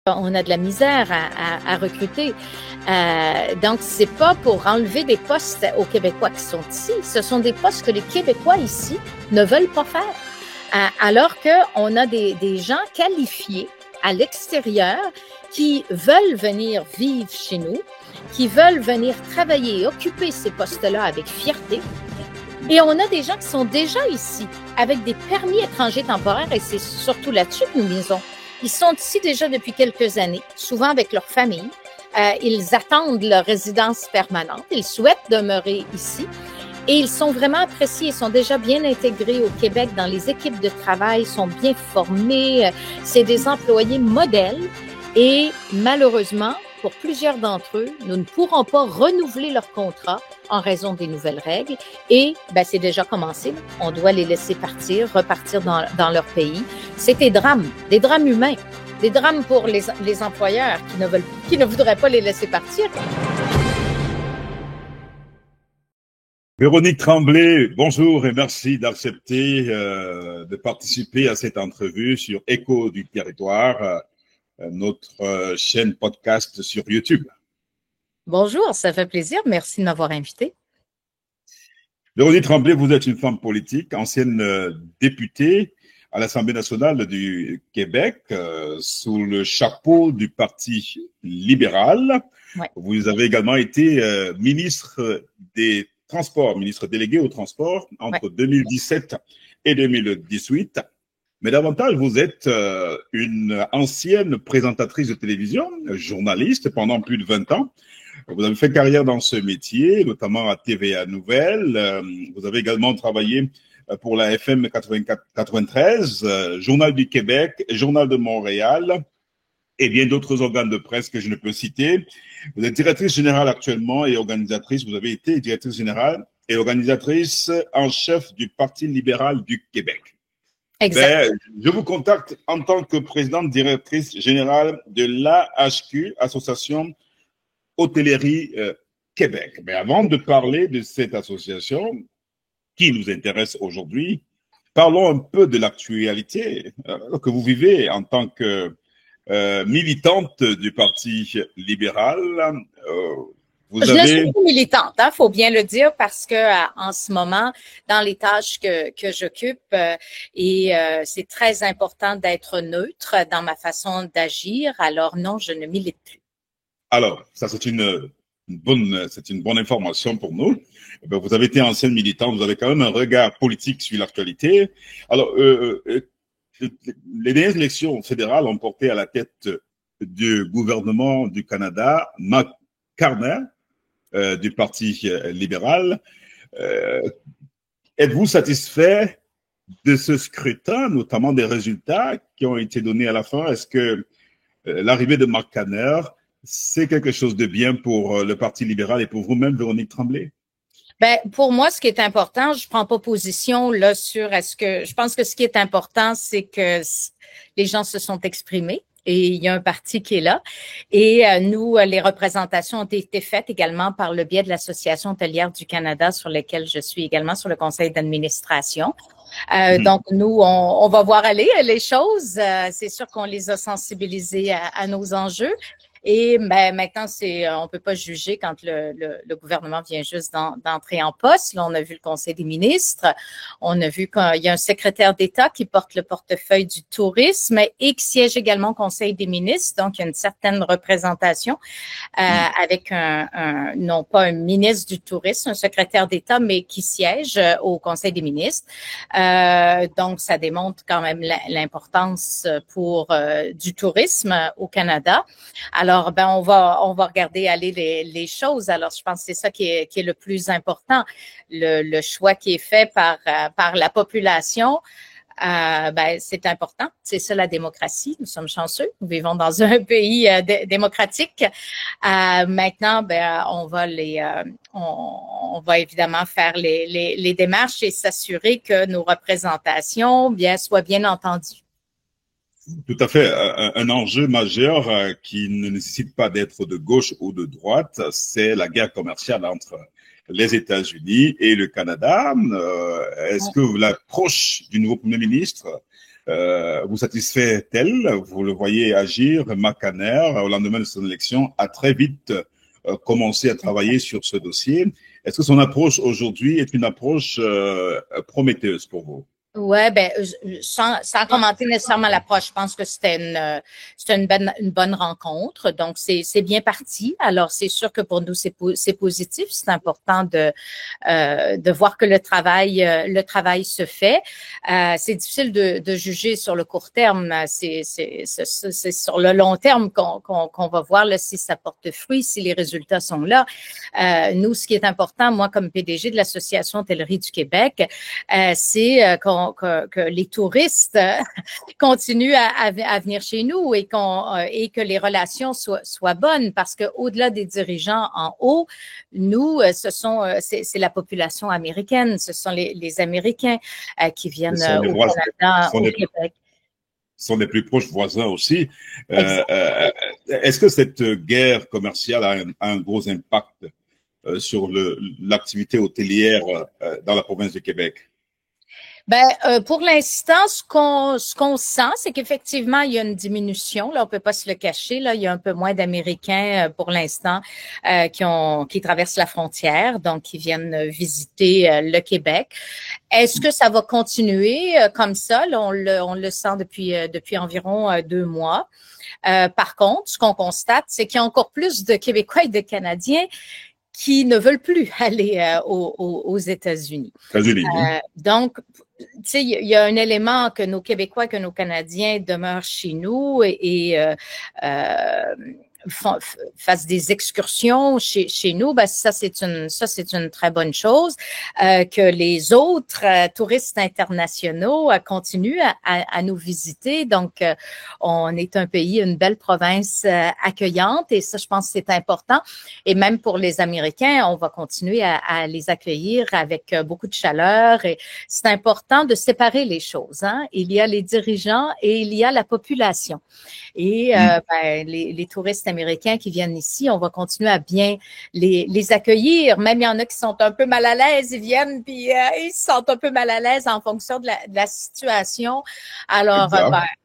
On a de la misère à recruter. Donc, c'est pas pour enlever des postes aux Québécois qui sont ici. Ce sont des postes que les Québécois ici ne veulent pas faire. Alors qu'on a des gens qualifiés à l'extérieur qui veulent venir vivre chez nous, qui veulent venir travailler et occuper ces postes-là avec fierté. Et on a des gens qui sont déjà ici avec des permis étrangers temporaires et c'est surtout là-dessus que nous misons. Ils sont ici déjà depuis quelques années, souvent avec leur famille. Ils attendent leur résidence permanente. Ils souhaitent demeurer ici. Et ils sont vraiment appréciés. Ils sont déjà bien intégrés au Québec dans les équipes de travail, sont bien formés. C'est des employés modèles. Et malheureusement, pour plusieurs d'entre eux, nous ne pourrons pas renouveler leur contrat en raison des nouvelles règles. Et c'est déjà commencé. On doit les laisser partir, repartir dans leur pays. C'est des drames humains, des drames pour les employeurs qui ne voudraient pas les laisser partir. Véronique Tremblay, bonjour et merci d'accepter de participer à cette entrevue sur Écho du territoire, notre chaîne podcast sur YouTube. Bonjour, ça fait plaisir. Merci de m'avoir invité. Véronique Tremblay, vous êtes une femme politique, ancienne députée à l'Assemblée nationale du Québec, sous le chapeau du Parti libéral. Ouais. Vous avez également été ministre des Transports, ministre délégué au transport entre 2017 et 2018. Mais davantage, vous êtes une ancienne présentatrice de télévision, journaliste pendant plus de 20 ans. Vous avez fait carrière dans ce métier, notamment à TVA Nouvelles. Vous avez également travaillé pour la FM 94-93, Journal du Québec, Journal de Montréal et bien d'autres organes de presse que je ne peux citer. Vous êtes directrice générale actuellement et organisatrice, vous avez été directrice générale et organisatrice en chef du Parti libéral du Québec. Exact. Je vous contacte en tant que présidente directrice générale de l'AHQ, Association Hôtellerie Québec. Mais avant de parler de cette association qui nous intéresse aujourd'hui, parlons un peu de l'actualité que vous vivez en tant que militante du Parti libéral. Je ne suis pas militante, faut bien le dire, parce que en ce moment, dans les tâches que j'occupe, c'est très important d'être neutre dans ma façon d'agir. Alors non, je ne milite plus. Alors, ça c'est une bonne information pour nous. Vous avez été ancienne militante, vous avez quand même un regard politique sur l'actualité. Alors, les dernières élections fédérales ont porté à la tête du gouvernement du Canada Mark Carney du Parti libéral. Êtes-vous satisfait de ce scrutin, notamment des résultats qui ont été donnés à la fin? Est-ce que l'arrivée de Mark Carney, c'est quelque chose de bien pour le Parti libéral et pour vous-même, Véronique Tremblay? Pour moi, ce qui est important, je prends pas position là sur je pense que ce qui est important, c'est que les gens se sont exprimés et il y a un parti qui est là. Et nous, les représentations ont été faites également par le biais de l'Association hôtelière du Canada, sur laquelle je suis également sur le conseil d'administration. Donc, nous, on va voir aller les choses. C'est sûr qu'on les a sensibilisés à nos enjeux. Et maintenant, on peut pas juger quand le gouvernement vient juste d'entrer en poste. Là, on a vu le Conseil des ministres, on a vu qu'il y a un secrétaire d'État qui porte le portefeuille du tourisme et qui siège également au Conseil des ministres. Donc, il y a une certaine représentation avec non pas un ministre du tourisme, un secrétaire d'État, mais qui siège au Conseil des ministres. Donc, ça démontre quand même l'importance pour du tourisme au Canada. Alors, on va regarder aller les choses. Alors, je pense que c'est ça qui est le plus important. Le choix qui est fait par la population, c'est important. C'est ça la démocratie. Nous sommes chanceux. Nous vivons dans un pays démocratique. Maintenant, on va évidemment faire les démarches et s'assurer que nos représentations soient bien entendues. Tout à fait. Un enjeu majeur qui ne nécessite pas d'être de gauche ou de droite, c'est la guerre commerciale entre les États-Unis et le Canada. Est-ce que l'approche du nouveau Premier ministre vous satisfait-elle? Vous le voyez agir. Marc Kanner, au lendemain de son élection, a très vite commencé à travailler sur ce dossier. Est-ce que son approche aujourd'hui est une approche prometteuse pour vous? Ouais, ben, sans commenter nécessairement l'approche, je pense que c'était une bonne rencontre. Donc, c'est bien parti. Alors, c'est sûr que pour nous, c'est positif. C'est important de voir que le travail se fait. C'est difficile de juger sur le court terme. C'est sur le long terme qu'on va voir là, si ça porte fruit, si les résultats sont là. Nous, ce qui est important, moi, comme PDG de l'Association Hôtellerie du Québec, c'est que les touristes continuent à venir chez nous et que les relations soient bonnes, parce que au-delà des dirigeants en haut, nous, c'est la population américaine, ce sont les Américains qui viennent au Canada, au Québec. Ce sont les plus proches voisins aussi. Est-ce que cette guerre commerciale a un gros impact sur l'activité hôtelière dans la province du Québec? Ben, pour l'instant, ce qu'on sent, c'est qu'effectivement, il y a une diminution. Là, on peut pas se le cacher. Là, il y a un peu moins d'Américains pour l'instant qui traversent la frontière, donc qui viennent visiter le Québec. Est-ce que ça va continuer comme ça? Là, on le sent depuis environ 2 mois. Par contre, ce qu'on constate, c'est qu'il y a encore plus de Québécois et de Canadiens qui ne veulent plus aller aux États-Unis. Donc, tu sais, il y a un élément que nos Québécois, que nos Canadiens demeurent chez nous et fassent des excursions chez nous, ben ça c'est une très bonne chose. Que les autres touristes internationaux continuent à nous visiter. Donc, on est un pays, une belle province accueillante, et ça, je pense que c'est important. Et même pour les Américains, on va continuer à les accueillir avec beaucoup de chaleur. Et c'est important de séparer les choses, hein. Il y a les dirigeants et il y a la population. Et ben, les touristes américains qui viennent ici, on va continuer à bien les accueillir. Même il y en a qui sont un peu mal à l'aise, ils viennent puis ils se sentent un peu mal à l'aise en fonction de la situation. Alors,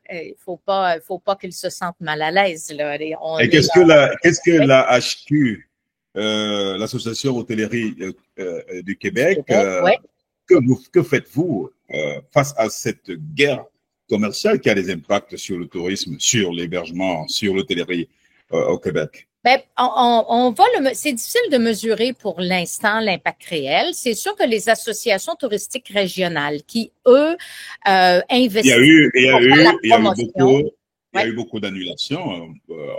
il faut pas qu'ils se sentent mal à l'aise là. Et qu'est-ce que la HQ, l'association hôtellerie du Québec, que faites-vous face à cette guerre commerciale qui a des impacts sur le tourisme, sur l'hébergement, sur l'hôtellerie au Québec? Ben, c'est difficile de mesurer pour l'instant l'impact réel. C'est sûr que les associations touristiques régionales qui, eux, investissent. Il y a eu beaucoup d'annulations.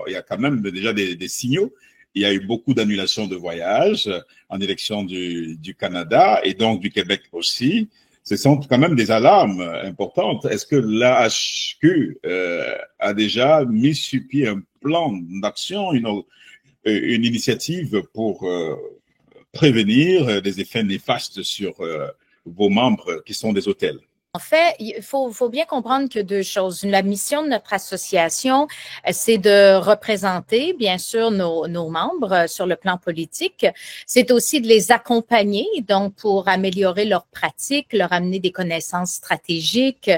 Il y a quand même déjà des signaux. Il y a eu beaucoup d'annulations de voyages en direction du Canada et donc du Québec aussi. Ce sont quand même des alarmes importantes. Est-ce que l'AHQ a déjà mis sur pied un plan d'action, une initiative pour prévenir des effets néfastes sur vos membres qui sont des hôtels? En fait, il faut bien comprendre que 2 choses. La mission de notre association, c'est de représenter, bien sûr, nos membres sur le plan politique. C'est aussi de les accompagner, donc pour améliorer leurs pratiques, leur amener des connaissances stratégiques,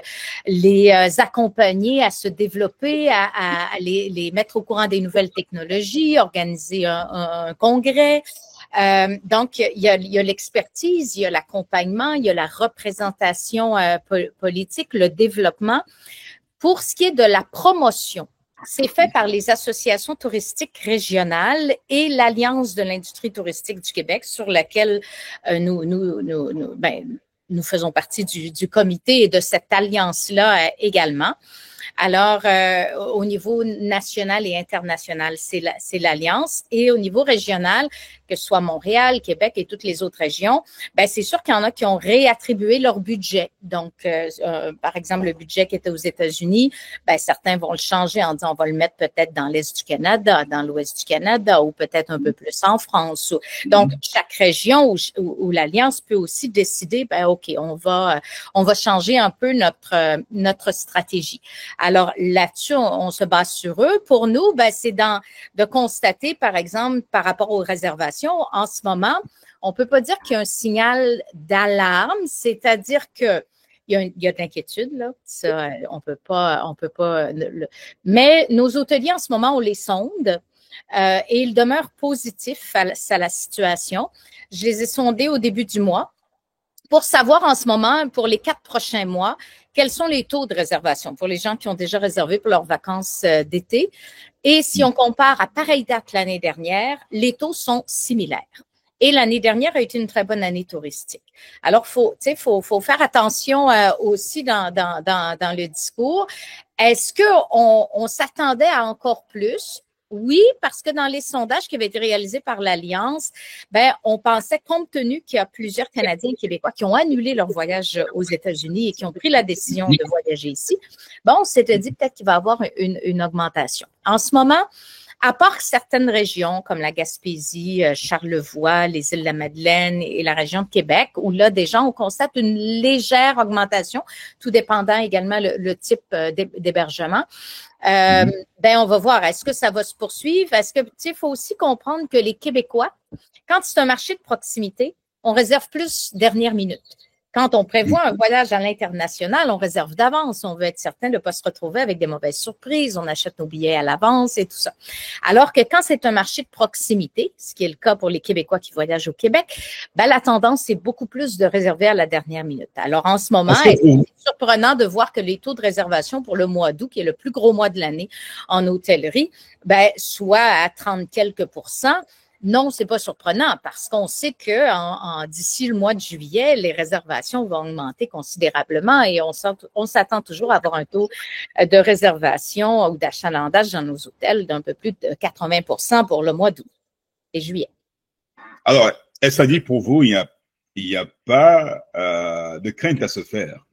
les accompagner à se développer, à les mettre au courant des nouvelles technologies, organiser un congrès. Donc, il y a l'expertise, il y a l'accompagnement, il y a la représentation politique, le développement. Pour ce qui est de la promotion, c'est fait par les associations touristiques régionales et l'Alliance de l'industrie touristique du Québec, sur laquelle nous faisons partie du comité et de cette alliance-là également. Alors, au niveau national et international, c'est l'Alliance. Et au niveau régional, que ce soit Montréal, Québec et toutes les autres régions, ben c'est sûr qu'il y en a qui ont réattribué leur budget. Donc, par exemple, le budget qui était aux États-Unis, ben certains vont le changer en disant on va le mettre peut-être dans l'Est du Canada, dans l'Ouest du Canada ou peut-être un peu plus en France. Donc, chaque région ou l'Alliance peut aussi décider, ben OK, on va changer un peu notre stratégie. Alors là-dessus, on se base sur eux. Pour nous, ben c'est de constater, par exemple, par rapport aux réservations, en ce moment, on peut pas dire qu'il y a un signal d'alarme, c'est-à-dire que il y a de l'inquiétude, là. Ça, on peut pas. Mais nos hôteliers, en ce moment, on les sonde et ils demeurent positifs à la situation. Je les ai sondés au début du mois pour savoir en ce moment, pour les 4 prochains mois, quels sont les taux de réservation pour les gens qui ont déjà réservé pour leurs vacances d'été. Et si on compare à pareille date l'année dernière, les taux sont similaires. Et l'année dernière a été une très bonne année touristique. Alors, faut faire attention aussi dans le discours. Est-ce qu'on s'attendait à encore plus? Oui, parce que dans les sondages qui avaient été réalisés par l'Alliance, on pensait, compte tenu qu'il y a plusieurs Canadiens et Québécois qui ont annulé leur voyage aux États-Unis et qui ont pris la décision de voyager ici, on s'était dit peut-être qu'il va y avoir une augmentation. En ce moment, à part certaines régions comme la Gaspésie, Charlevoix, les îles de la Madeleine et la région de Québec, où là, déjà, on constate une légère augmentation, tout dépendant également le type d'hébergement. On va voir, est-ce que ça va se poursuivre? Est-ce que, il faut aussi comprendre que les Québécois, quand c'est un marché de proximité, on réserve plus dernière minute. Quand on prévoit un voyage à l'international, on réserve d'avance. On veut être certain de ne pas se retrouver avec des mauvaises surprises. On achète nos billets à l'avance et tout ça. Alors que quand c'est un marché de proximité, ce qui est le cas pour les Québécois qui voyagent au Québec, la tendance, c'est beaucoup plus de réserver à la dernière minute. Alors, en ce moment, c'est surprenant de voir que les taux de réservation pour le mois d'août, qui est le plus gros mois de l'année en hôtellerie, soit à 30 quelques %. Non, c'est pas surprenant parce qu'on sait que d'ici le mois de juillet, les réservations vont augmenter considérablement et on s'attend toujours à avoir un taux de réservation ou d'achalandage dans nos hôtels d'un peu plus de 80 % pour le mois d'août et juillet. Alors, est-ce à dire pour vous, il n'y a pas de crainte à se faire?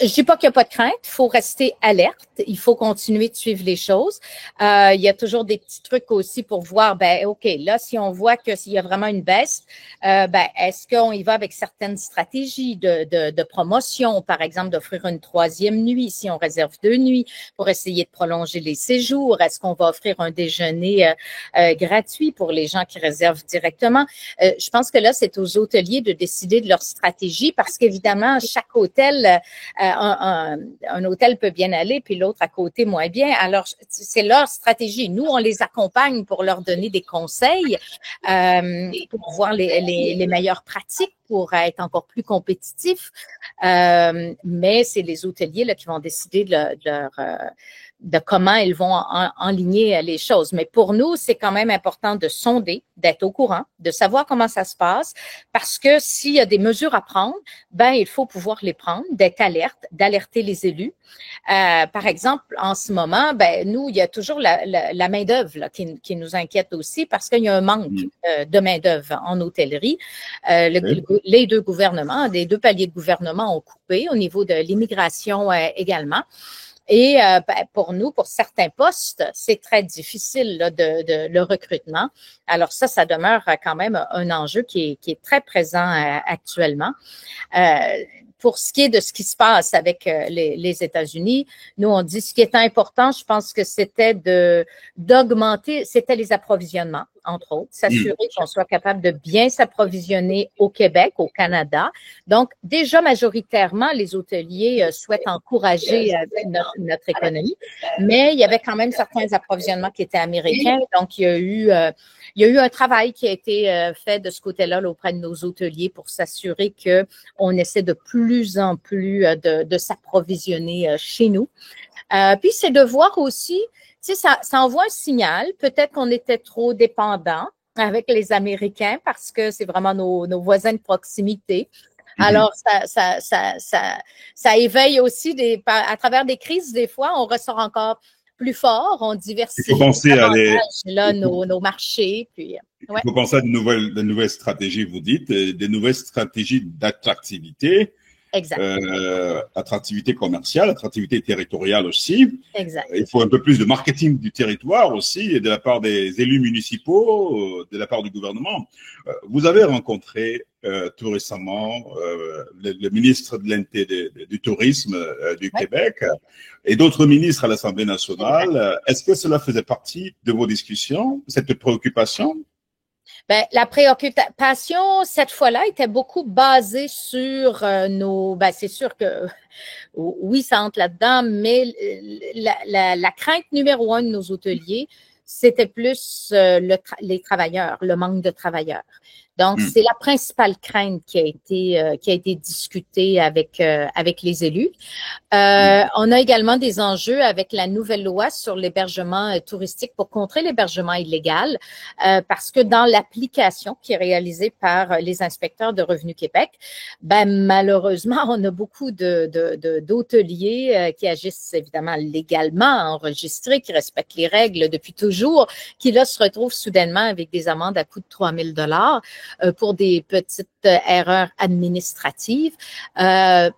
Je dis pas qu'il n'y a pas de crainte. Il faut rester alerte. Il faut continuer de suivre les choses. Il y a toujours des petits trucs aussi pour voir, OK, là, si on voit qu'il y a vraiment une baisse, est-ce qu'on y va avec certaines stratégies de promotion, par exemple, d'offrir une 3e nuit si on réserve 2 nuits pour essayer de prolonger les séjours? Est-ce qu'on va offrir un déjeuner gratuit pour les gens qui réservent directement? Je pense que là, c'est aux hôteliers de décider de leur stratégie parce qu'évidemment, chaque hôtel un hôtel peut bien aller, puis l'autre à côté moins bien. Alors, c'est leur stratégie. Nous, on les accompagne pour leur donner des conseils, pour voir les meilleures pratiques pour être encore plus compétitifs. Mais c'est les hôteliers là, qui vont décider de comment ils vont enligner les choses. Mais pour nous, c'est quand même important de sonder, d'être au courant, de savoir comment ça se passe, parce que s'il y a des mesures à prendre, il faut pouvoir les prendre, d'être alerte, d'alerter les élus. Par exemple, en ce moment, nous, il y a toujours la main-d'œuvre qui nous inquiète aussi, parce qu'il y a un manque de main-d'œuvre en hôtellerie. Les deux gouvernements, les 2 paliers de gouvernement ont coupé au niveau de l'immigration également. Et pour nous, pour certains postes, c'est très difficile là, le recrutement. Alors ça demeure quand même un enjeu qui est très présent actuellement. Pour ce qui est de ce qui se passe avec les États-Unis, nous, on dit ce qui est important, je pense que c'était d'augmenter, c'était les approvisionnements, entre autres, s'assurer qu'on soit capable de bien s'approvisionner au Québec, au Canada. Donc, déjà, majoritairement, les hôteliers souhaitent encourager notre économie, mais il y avait quand même certains approvisionnements qui étaient américains. Donc, il y a eu un travail qui a été fait de ce côté-là là, auprès de nos hôteliers pour s'assurer qu'on essaie de plus en plus de s'approvisionner chez nous. Puis, c'est de voir aussi, tu sais, ça envoie un signal. Peut-être qu'on était trop dépendants avec les Américains parce que c'est vraiment nos voisins de proximité. Alors, ça éveille aussi à travers des crises, des fois, on ressort encore plus fort, on diversifie nos marchés. Puis, il faut penser à de nouvelles stratégies, vous dites, des nouvelles stratégies d'attractivité. Exact. Attractivité commerciale, attractivité territoriale aussi. Exact. Il faut un peu plus de marketing du territoire aussi, de la part des élus municipaux, de la part du gouvernement. Vous avez rencontré tout récemment le ministre du Tourisme du Québec et d'autres ministres à l'Assemblée nationale. Est-ce que cela faisait partie de vos discussions, cette préoccupation? Ben, la préoccupation, cette fois-là, était beaucoup basée sur c'est sûr que oui, ça entre là-dedans, mais la crainte numéro un de nos hôteliers, c'était plus les travailleurs, le manque de travailleurs. Donc, c'est la principale crainte qui a été discutée avec les élus. On a également des enjeux avec la nouvelle loi sur l'hébergement touristique pour contrer l'hébergement illégal, parce que dans l'application qui est réalisée par les inspecteurs de Revenu Québec, malheureusement, on a beaucoup d'hôteliers qui agissent évidemment légalement, enregistrés, qui respectent les règles depuis toujours, qui là se retrouvent soudainement avec des amendes à coût de 3 000 pour des petites erreurs administratives. Ça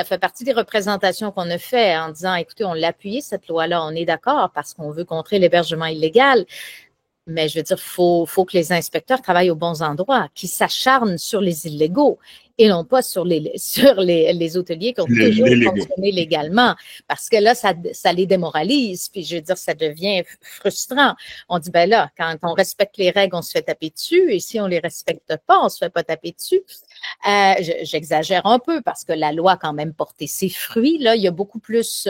fait partie des représentations qu'on a fait en disant, écoutez, on l'a appuyé, cette loi-là, on est d'accord parce qu'on veut contrer l'hébergement illégal. Mais je veux dire, faut que les inspecteurs travaillent aux bons endroits, qu'ils s'acharnent sur les illégaux et non pas sur les hôteliers qui ont toujours fonctionné légalement. Parce que là, ça les démoralise. Puis je veux dire, ça devient frustrant. On dit, là, quand on respecte les règles, on se fait taper dessus. Et si on les respecte pas, on se fait pas taper dessus. J'exagère un peu parce que la loi a quand même porté ses fruits. Là, il y a beaucoup plus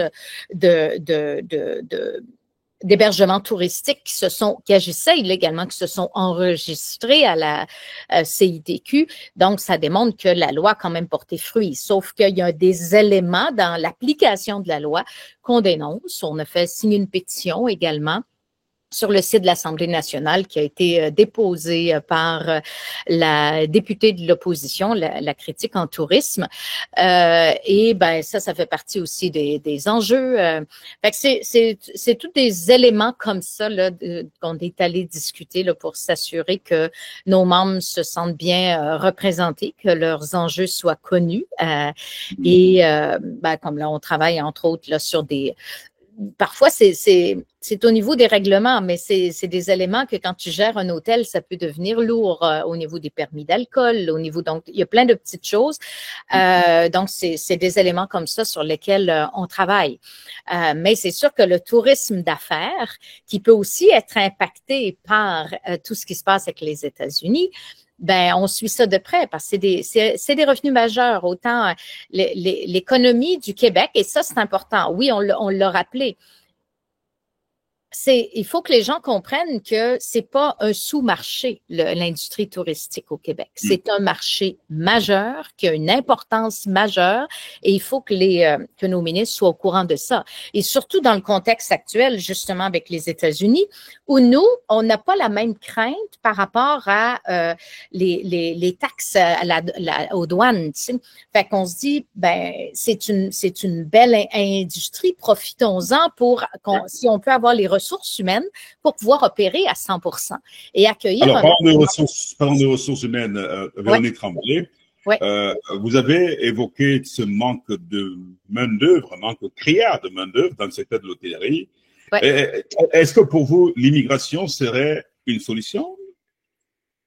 d'hébergements touristiques qui agissaient illégalement, qui se sont enregistrés à la CITQ. Donc, ça démontre que la loi a quand même porté fruit. Sauf qu'il y a des éléments dans l'application de la loi qu'on dénonce. On a fait signer une pétition également sur le site de l'Assemblée nationale qui a été déposée par la députée de l'opposition, la critique en tourisme. Ça fait partie aussi des enjeux. Fait que c'est tous des éléments comme ça là, qu'on est allé discuter là, pour s'assurer que nos membres se sentent bien représentés, que leurs enjeux soient connus. Comme là, on travaille entre autres là, sur des... Parfois, c'est au niveau des règlements, mais c'est des éléments que quand tu gères un hôtel, ça peut devenir lourd au niveau des permis d'alcool, donc il y a plein de petites choses. Donc, c'est des éléments comme ça sur lesquels on travaille. Mais c'est sûr que le tourisme d'affaires, qui peut aussi être impacté par tout ce qui se passe avec les États-Unis, on suit ça de près parce que c'est des revenus majeurs, autant l'économie du Québec, et ça, c'est important. Oui, on l'a rappelé. Il faut que les gens comprennent que c'est pas un sous-marché, l'industrie touristique au Québec. C'est un marché majeur qui a une importance majeure et il faut que nos ministres soient au courant de ça. Et surtout dans le contexte actuel, justement avec les États-Unis, où nous, on n'a pas la même crainte par rapport à les taxes aux douanes. Tu sais. Fait qu'on se dit, c'est une belle industrie, profitons-en si on peut avoir les ressources humaines pour pouvoir opérer à 100% et accueillir... Alors, parlons de ressources humaines, Véronique Tremblay. Ouais. Vous avez évoqué ce manque de main-d'œuvre, manque criard de main-d'œuvre dans le secteur de l'hôtellerie. Ouais. Est-ce que pour vous, l'immigration serait une solution?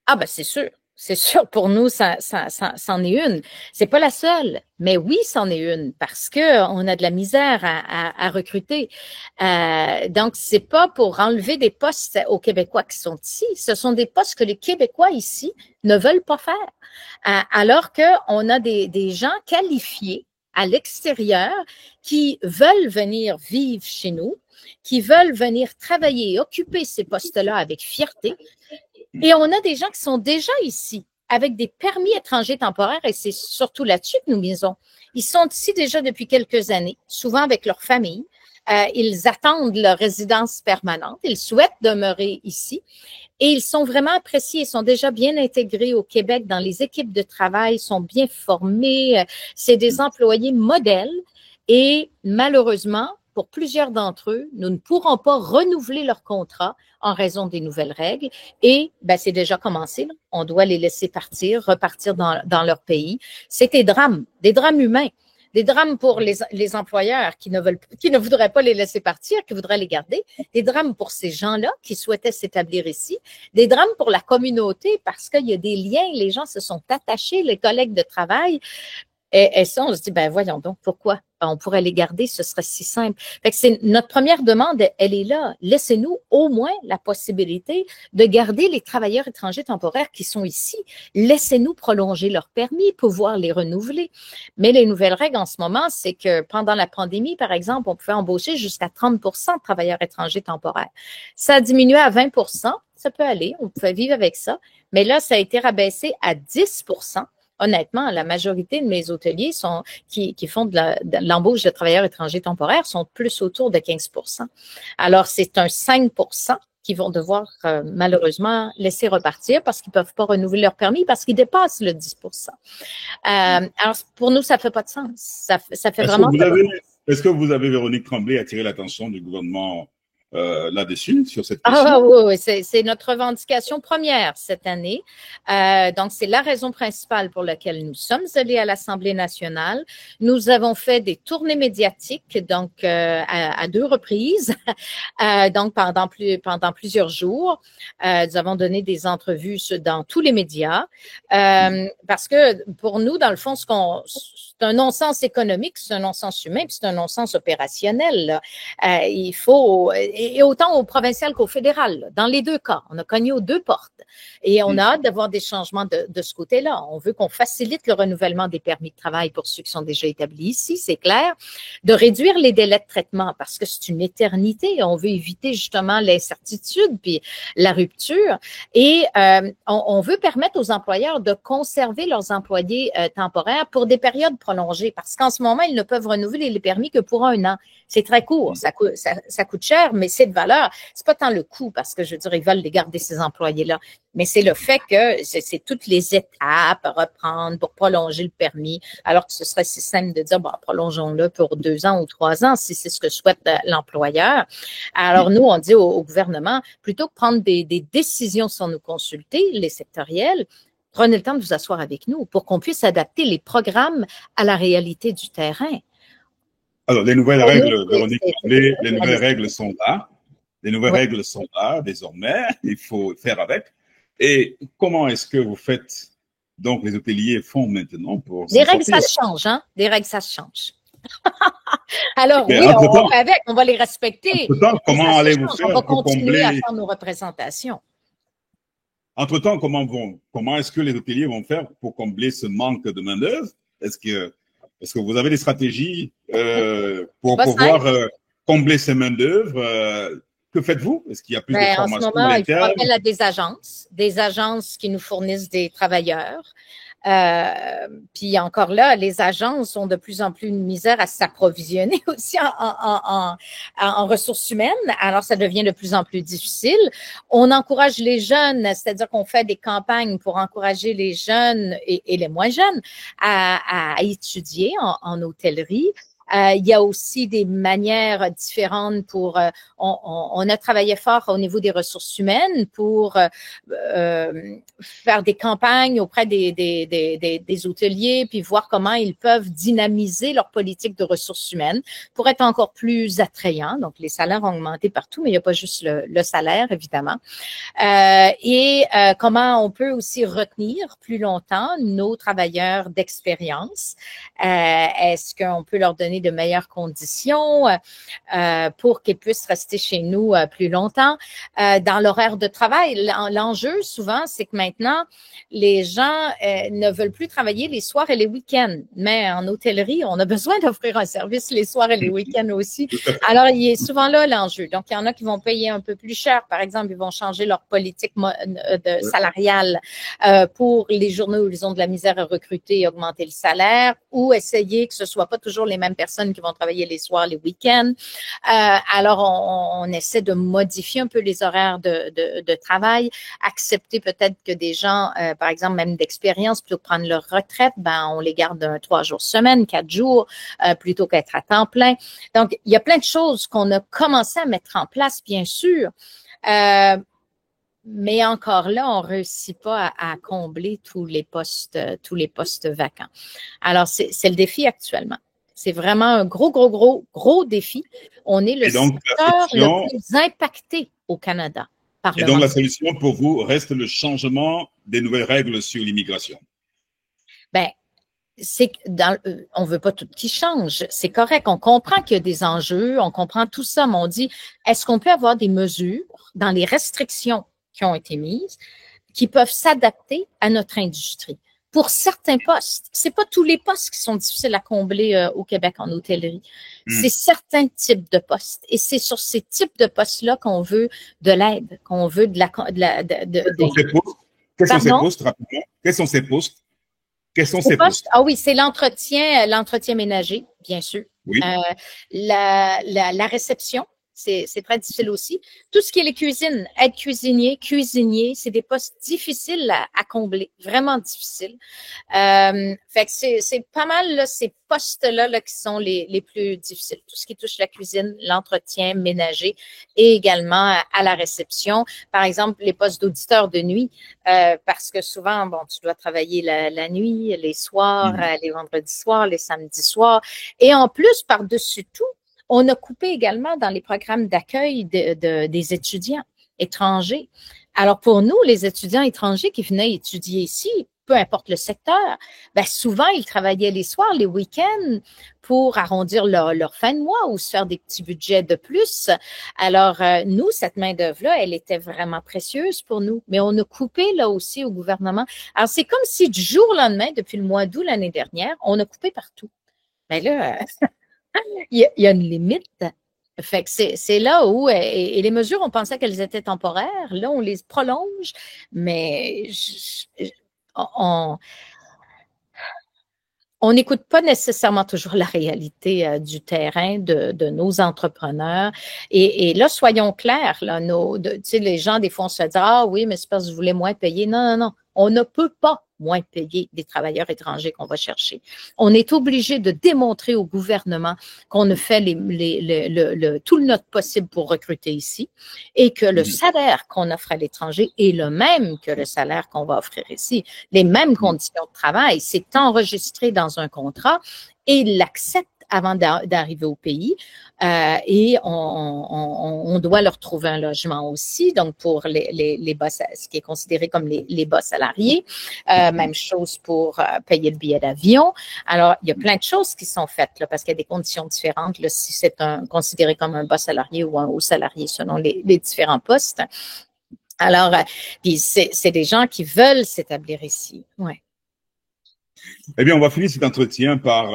Ah, c'est sûr. C'est sûr, pour nous, ça c'en est une. C'est pas la seule, mais oui, c'en est une parce que on a de la misère à recruter. Donc, c'est pas pour enlever des postes aux Québécois qui sont ici. Ce sont des postes que les Québécois ici ne veulent pas faire. Alors que on a des gens qualifiés à l'extérieur qui veulent venir vivre chez nous, qui veulent venir travailler et occuper ces postes-là avec fierté. Et on a des gens qui sont déjà ici avec des permis étrangers temporaires et c'est surtout là-dessus que nous misons. Ils sont ici déjà depuis quelques années, souvent avec leur famille. Ils attendent leur résidence permanente. Ils souhaitent demeurer ici et ils sont vraiment appréciés. Ils sont déjà bien intégrés au Québec dans les équipes de travail, sont bien formés. C'est des employés modèles et malheureusement, pour plusieurs d'entre eux, nous ne pourrons pas renouveler leur contrat en raison des nouvelles règles. Et c'est déjà commencé. Là. On doit les laisser repartir dans leur pays. C'est des drames humains, des drames pour les employeurs qui ne voudraient pas les laisser partir, qui voudraient les garder, des drames pour ces gens-là qui souhaitaient s'établir ici, des drames pour la communauté parce qu'il y a des liens, les gens se sont attachés, les collègues de travail. Et ça, on se dit, ben voyons donc, pourquoi? Ben, on pourrait les garder, ce serait si simple. Fait que c'est notre première demande, elle est là. Laissez-nous au moins la possibilité de garder les travailleurs étrangers temporaires qui sont ici. Laissez-nous prolonger leur permis, pouvoir les renouveler. Mais les nouvelles règles en ce moment, c'est que pendant la pandémie, par exemple, on pouvait embaucher jusqu'à 30 de travailleurs étrangers temporaires. Ça a diminué à 20 ça peut aller, on pouvait vivre avec ça. Mais là, ça a été rabaissé à 10 Honnêtement, la majorité de mes hôteliers qui font de l'embauche de travailleurs étrangers temporaires sont plus autour de 15 Alors, c'est un 5 qu'ils vont devoir malheureusement laisser repartir parce qu'ils ne peuvent pas renouveler leur permis parce qu'ils dépassent le 10 Alors, pour nous, ça ne fait pas de sens. Ça fait vraiment... Est-ce que vous avez, Véronique Tremblay, attiré l'attention du gouvernement là-dessus, sur cette question? Ah oui, c'est notre revendication première cette année. Donc, c'est la raison principale pour laquelle nous sommes allés à l'Assemblée nationale. Nous avons fait des tournées médiatiques, donc à 2 reprises, donc pendant plusieurs jours. Nous avons donné des entrevues dans tous les médias parce que pour nous, dans le fond, c'est un non-sens économique, c'est un non-sens humain, puis c'est un non-sens opérationnel. Il faut, et autant au provincial qu'au fédéral, là, dans les 2 cas, on a cogné aux 2 portes et on a hâte d'avoir des changements de ce côté-là. On veut qu'on facilite le renouvellement des permis de travail pour ceux qui sont déjà établis ici, c'est clair, de réduire les délais de traitement parce que c'est une éternité. On veut éviter justement l'incertitude puis la rupture et on veut permettre aux employeurs de conserver leurs employés temporaires pour des périodes prolongées parce qu'en ce moment, ils ne peuvent renouveler les permis que pour 1 an. C'est très court, ça coûte cher, mais c'est de valeur. C'est pas tant le coût parce que je veux dire, ils veulent les garder ces employés-là, mais c'est le fait que c'est toutes les étapes à reprendre pour prolonger le permis, alors que ce serait si simple de dire, bon, prolongeons-le pour 2 ans ou 3 ans si c'est ce que souhaite l'employeur. Alors nous, on dit au gouvernement, plutôt que prendre des décisions sans nous consulter, les sectoriels, prenez le temps de vous asseoir avec nous pour qu'on puisse adapter les programmes à la réalité du terrain. Alors, les nouvelles règles, Véronique Tremblay, les nouvelles règles sont là. Les nouvelles règles sont là désormais. Il faut faire avec. Et comment est-ce que vous faites, donc les hôteliers font maintenant pour des règles, ça change, hein? Des règles, ça change. Alors mais oui, on fait avec, on va les respecter. Entre-temps, comment allez-vous faire pour pour continuer combler... à faire nos représentations? Entre-temps, comment est-ce que les hôteliers vont faire pour combler ce manque de main-d'œuvre? Est-ce que vous avez des stratégies pour pouvoir combler ces mains-d'œuvre? Que faites-vous? Est-ce qu'il y a plus de formation? En ce moment, il faut appel à des agences qui nous fournissent des travailleurs. Puis encore là, les agences ont de plus en plus de misère à s'approvisionner aussi en ressources humaines. Alors, ça devient de plus en plus difficile. On encourage les jeunes, c'est-à-dire qu'on fait des campagnes pour encourager les jeunes et les moins jeunes à étudier en hôtellerie. Il y a aussi des manières différentes pour, on a travaillé fort au niveau des ressources humaines pour faire des campagnes auprès des hôteliers, puis voir comment ils peuvent dynamiser leur politique de ressources humaines pour être encore plus attrayants. Donc, les salaires ont augmenté partout, mais il n'y a pas juste le salaire, évidemment. Comment on peut aussi retenir plus longtemps nos travailleurs d'expérience. Est-ce qu'on peut leur donner de meilleures conditions pour qu'ils puissent rester chez nous plus longtemps. Dans l'horaire de travail, l'enjeu souvent, c'est que maintenant, les gens ne veulent plus travailler les soirs et les week-ends. Mais en hôtellerie, on a besoin d'offrir un service les soirs et les week-ends aussi. Alors, il est souvent là l'enjeu. Donc, il y en a qui vont payer un peu plus cher. Par exemple, ils vont changer leur politique salariale pour les journées où ils ont de la misère à recruter et augmenter le salaire, ou essayer que ce soit pas toujours les mêmes personnes qui vont travailler les soirs, les week-ends. Alors, on essaie de modifier un peu les horaires de travail, accepter peut-être que des gens, par exemple, même d'expérience, plutôt que prendre leur retraite, ben on les garde 3 jours semaine, 4 jours, plutôt qu'être à temps plein. Donc, il y a plein de choses qu'on a commencé à mettre en place, bien sûr. Mais encore là, on ne réussit pas à combler tous les postes vacants. Alors, c'est le défi actuellement. C'est vraiment un gros défi. On est le secteur le plus impacté au Canada. Et donc, la solution pour vous reste le changement des nouvelles règles sur l'immigration. Bien, on veut pas tout qui change. C'est correct. On comprend qu'il y a des enjeux, on comprend tout ça, mais on dit, est-ce qu'on peut avoir des mesures dans les restrictions qui ont été mises qui peuvent s'adapter à notre industrie? Pour certains postes, c'est pas tous les postes qui sont difficiles à combler au Québec en hôtellerie. C'est certains types de postes. Et c'est sur ces types de postes-là qu'on veut de l'aide, qu'on veut de la. Quels sont ces postes, rapidement? Quels sont ces postes? Quels sont ces postes? Ah oui, c'est l'entretien ménager, bien sûr. Oui. La réception. C'est très difficile aussi. Tout ce qui est les cuisines, être cuisinier, c'est des postes difficiles à combler, vraiment difficiles. Fait que c'est pas mal là, ces postes-là là, qui sont les plus difficiles. Tout ce qui touche la cuisine, l'entretien ménager et également à la réception. Par exemple, les postes d'auditeurs de nuit, parce que souvent, bon, tu dois travailler la nuit, les soirs, les vendredis soirs, les samedis soirs. Et en plus, par-dessus tout, on a coupé également dans les programmes d'accueil des étudiants étrangers. Alors, pour nous, les étudiants étrangers qui venaient étudier ici, peu importe le secteur, ben souvent, ils travaillaient les soirs, les week-ends pour arrondir leur fin de mois ou se faire des petits budgets de plus. Alors, nous, cette main-d'œuvre-là, elle était vraiment précieuse pour nous. Mais on a coupé là aussi au gouvernement. Alors, c'est comme si du jour au lendemain, depuis le mois d'août l'année dernière, on a coupé partout. Mais là, il y a une limite. Fait que c'est là où, et les mesures, on pensait qu'elles étaient temporaires. Là, on les prolonge, mais on n'écoute pas nécessairement toujours la réalité du terrain de nos entrepreneurs. Et là, soyons clairs, là, tu sais, les gens, des fois, on se dit, ah oui, mais c'est parce que je voulais moins payer. Non, non, non. On ne peut pas moins payer des travailleurs étrangers qu'on va chercher. On est obligé de démontrer au gouvernement qu'on a fait tout le notre possible pour recruter ici et que le salaire qu'on offre à l'étranger est le même que le salaire qu'on va offrir ici. Les mêmes conditions de travail, c'est enregistré dans un contrat et il l'accepte avant d'arriver au pays et on doit leur trouver un logement aussi, donc pour les bas, ce qui est considéré comme les bas salariés. Même chose pour payer le billet d'avion. Alors, il y a plein de choses qui sont faites là, parce qu'il y a des conditions différentes là, si c'est considéré comme un bas salarié ou un haut salarié selon les différents postes. Alors, puis c'est des gens qui veulent s'établir ici. Ouais. Eh bien, on va finir cet entretien par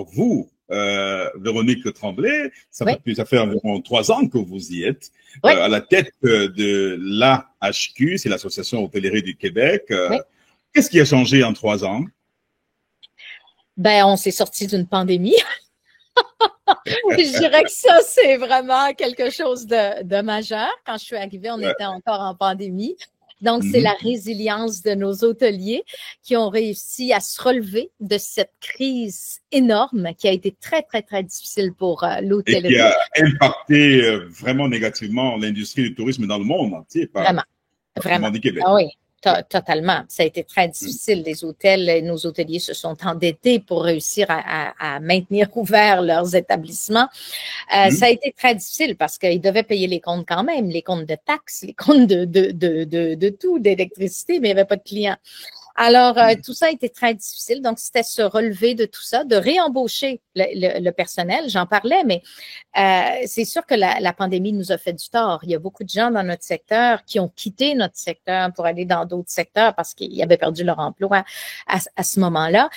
vous, Véronique Tremblay. Ça fait environ 3 ans que vous y êtes à la tête de l'AHQ, c'est l'Association hôtellerie du Québec. Qu'est-ce qui a changé en 3 ans? Ben, on s'est sorti d'une pandémie. Je dirais que ça, c'est vraiment quelque chose de majeur. Quand je suis arrivée, on était encore en pandémie. Donc, c'est la résilience de nos hôteliers qui ont réussi à se relever de cette crise énorme qui a été très, très, très difficile pour l'hôtellerie. Et qui a impacté vraiment négativement l'industrie du tourisme dans le monde entier. Vraiment. Du Québec. Ah oui. Totalement. Ça a été très difficile. Les hôtels, nos hôteliers se sont endettés pour réussir à maintenir ouverts leurs établissements. Ça a été très difficile parce qu'ils devaient payer les comptes quand même, les comptes de taxes, les comptes de tout, d'électricité, mais il n'y avait pas de clients. Alors, tout ça a été très difficile. Donc, c'était se relever de tout ça, de réembaucher le personnel. J'en parlais, mais c'est sûr que la pandémie nous a fait du tort. Il y a beaucoup de gens dans notre secteur qui ont quitté notre secteur pour aller dans d'autres secteurs parce qu'ils avaient perdu leur emploi à ce moment-là.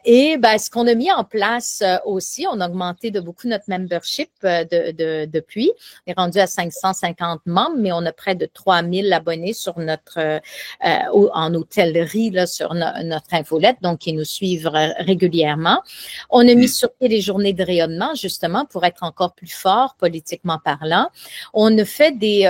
Et ben, ce qu'on a mis en place aussi, on a augmenté de beaucoup notre membership depuis. On est rendu à 550 membres, mais on a près de 3000 abonnés sur notre en hôtellerie là, sur notre infolette, donc qui nous suivent régulièrement. On a mis sur pied les journées de rayonnement, justement, pour être encore plus fort, politiquement parlant. On a fait des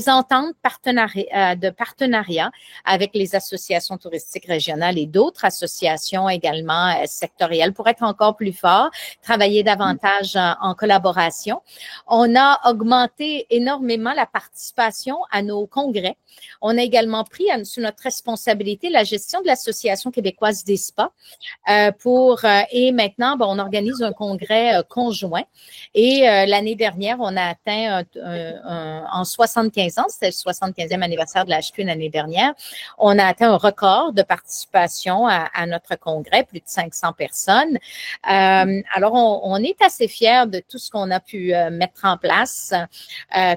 ententes de partenariat avec les associations touristiques régionales et d'autres associations également sectorielles pour être encore plus fort, travailler davantage en collaboration. On a augmenté énormément la participation à nos congrès. On a également pris sous notre responsabilité responsabilité la gestion de l'Association québécoise des spas et maintenant, on organise un congrès conjoint. Et l'année dernière, on a atteint en 75 ans, c'était le 75e anniversaire de la HQ l'année dernière, on a atteint un record de participation à notre congrès, plus de 500 personnes. Alors, on est assez fiers de tout ce qu'on a pu mettre en place,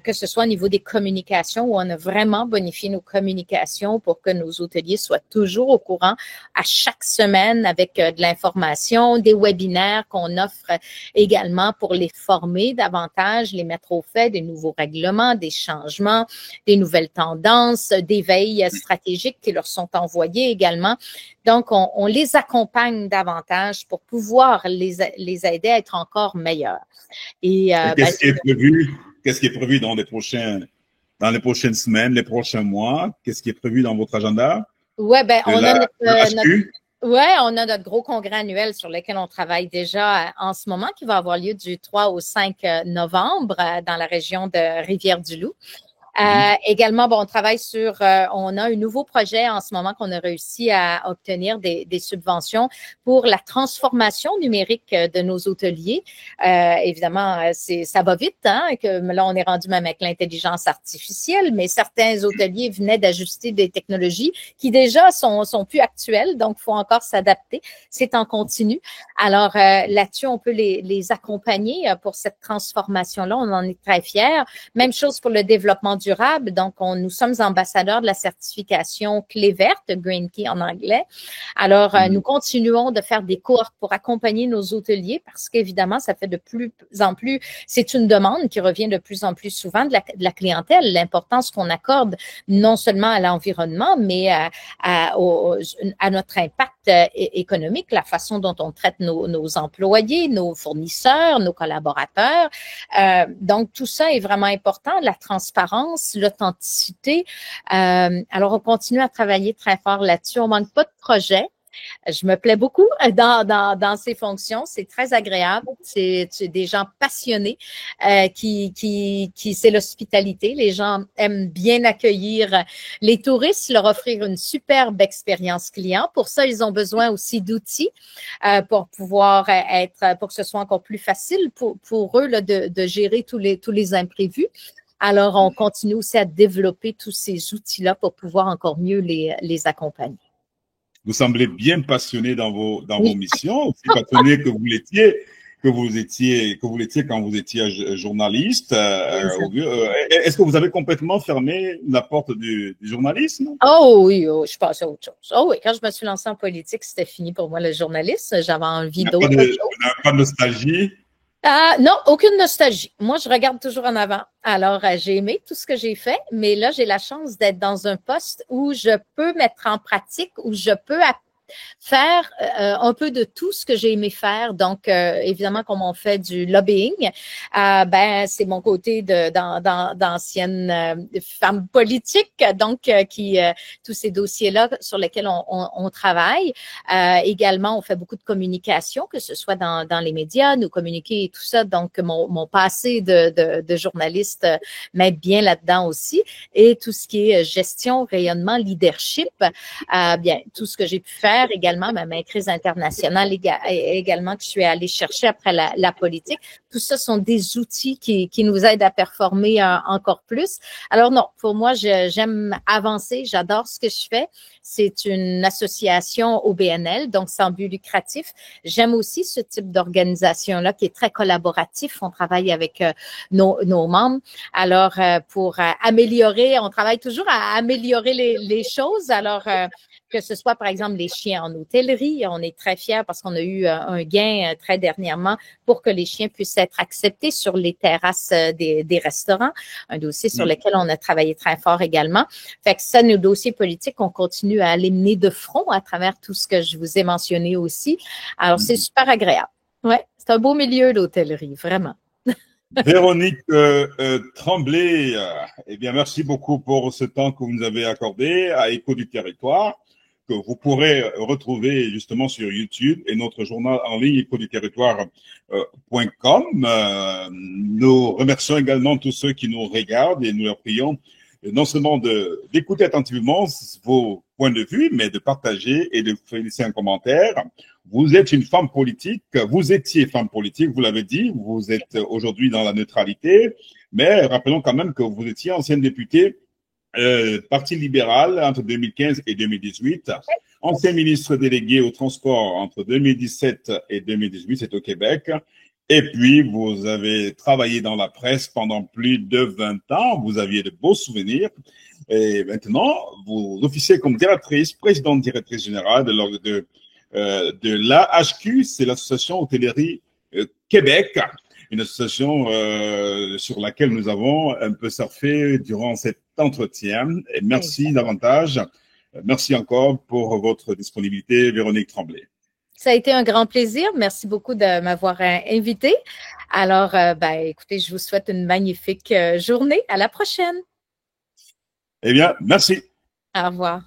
que ce soit au niveau des communications, où on a vraiment bonifié nos communications pour que nos hôteliers soient toujours au courant à chaque semaine avec de l'information, des webinaires qu'on offre également pour les former davantage, les mettre au fait des nouveaux règlements, des changements, des nouvelles tendances, des veilles stratégiques qui leur sont envoyées également. Donc, on les accompagne davantage pour pouvoir les aider à être encore meilleurs. Et qu'est-ce qui est prévu dans les prochaines semaines, les prochains mois? Qu'est-ce qui est prévu dans votre agenda? Ouais, on a on a notre gros congrès annuel sur lequel on travaille déjà en ce moment, qui va avoir lieu du 3 au 5 novembre dans la région de Rivière-du-Loup. Également, on travaille sur, on a un nouveau projet en ce moment qu'on a réussi à obtenir des subventions pour la transformation numérique de nos hôteliers. Évidemment, ça va vite, que là, on est rendu même avec l'intelligence artificielle, mais certains hôteliers venaient d'ajuster des technologies qui déjà sont plus actuelles, donc il faut encore s'adapter. C'est en continu. Alors, là-dessus, on peut les accompagner pour cette transformation-là. On en est très fiers. Même chose pour le développement durable. Donc, nous sommes ambassadeurs de la certification clé verte, Green Key en anglais. Alors, nous continuons de faire des cohortes pour accompagner nos hôteliers parce qu'évidemment, ça fait de plus en plus, c'est une demande qui revient de plus en plus souvent de la clientèle, l'importance qu'on accorde non seulement à l'environnement, mais à notre impact économique, la façon dont on traite nos employés, nos fournisseurs, nos collaborateurs. Donc, tout ça est vraiment important, la transparence, l'authenticité. Alors, on continue à travailler très fort là-dessus. On manque pas de projets. Je me plais beaucoup dans ces fonctions. C'est très agréable. C'est des gens passionnés qui c'est l'hospitalité. Les gens aiment bien accueillir les touristes, leur offrir une superbe expérience client. Pour ça, ils ont besoin aussi d'outils pour pouvoir pour que ce soit encore plus facile pour eux là, de gérer tous les imprévus. Alors, on continue aussi à développer tous ces outils-là pour pouvoir encore mieux les accompagner. Vous semblez bien passionné dans vos missions, aussi passionné que vous l'étiez quand vous étiez journaliste. Est-ce que vous avez complètement fermé la porte du journalisme? Oh oui, je passais à autre chose. Oh oui, quand je me suis lancée en politique, c'était fini pour moi le journalisme. J'avais envie d'autre chose. Vous n'avez pas de nostalgie? Non, aucune nostalgie. Moi, je regarde toujours en avant. Alors, j'ai aimé tout ce que j'ai fait, mais là, j'ai la chance d'être dans un poste où je peux mettre en pratique, où je peux faire un peu de tout ce que j'ai aimé faire. Donc, évidemment, comme on fait du lobbying, c'est mon côté d'ancienne femme politique, donc tous ces dossiers-là sur lesquels on travaille. Également, on fait beaucoup de communication, que ce soit dans les médias, nous communiquer et tout ça. Donc, mon passé de journaliste m'aide bien là-dedans aussi. Et tout ce qui est gestion, rayonnement, leadership, tout ce que j'ai pu faire également, ma maîtrise internationale également que je suis allée chercher après la politique. Tout ça sont des outils qui nous aident à performer encore plus. Alors non, pour moi, j'aime avancer, j'adore ce que je fais. C'est une association au BNL, donc sans but lucratif. J'aime aussi ce type d'organisation-là qui est très collaboratif. On travaille avec nos membres. Alors, pour améliorer, on travaille toujours à améliorer les choses. Alors, que ce soit, par exemple, les chiens en hôtellerie. On est très fiers parce qu'on a eu un gain très dernièrement pour que les chiens puissent être acceptés sur les terrasses des restaurants. Un dossier sur lequel on a travaillé très fort également. Fait que ça, nos dossiers politiques, on continue à les mener de front à travers tout ce que je vous ai mentionné aussi. Alors, c'est super agréable. Ouais, c'est un beau milieu, l'hôtellerie, vraiment. Véronique Tremblay, eh bien, merci beaucoup pour ce temps que vous nous avez accordé à Écho du Territoire, que vous pourrez retrouver justement sur YouTube et notre journal en ligne écoduterritoire.com. Nous remercions également tous ceux qui nous regardent et nous leur prions non seulement d'écouter attentivement vos point de vue, mais de partager et de faire laisser un commentaire. Vous êtes une femme politique, vous étiez femme politique, vous l'avez dit, vous êtes aujourd'hui dans la neutralité, mais rappelons quand même que vous étiez ancienne députée Parti libéral entre 2015 et 2018, ancien ministre délégué au transport entre 2017 et 2018, c'est au Québec. Et puis, vous avez travaillé dans la presse pendant plus de 20 ans. Vous aviez de beaux souvenirs. Et maintenant, vous officiez comme présidente directrice générale de l'AHQ, c'est l'Association Hôtellerie Québec, une association sur laquelle nous avons un peu surfé durant cet entretien. Et merci davantage. Merci encore pour votre disponibilité, Véronique Tremblay. Ça a été un grand plaisir. Merci beaucoup de m'avoir invité. Alors, écoutez, je vous souhaite une magnifique journée. À la prochaine. Eh bien, merci. Au revoir.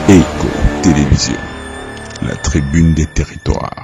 Éco Télévision, la tribune des territoires.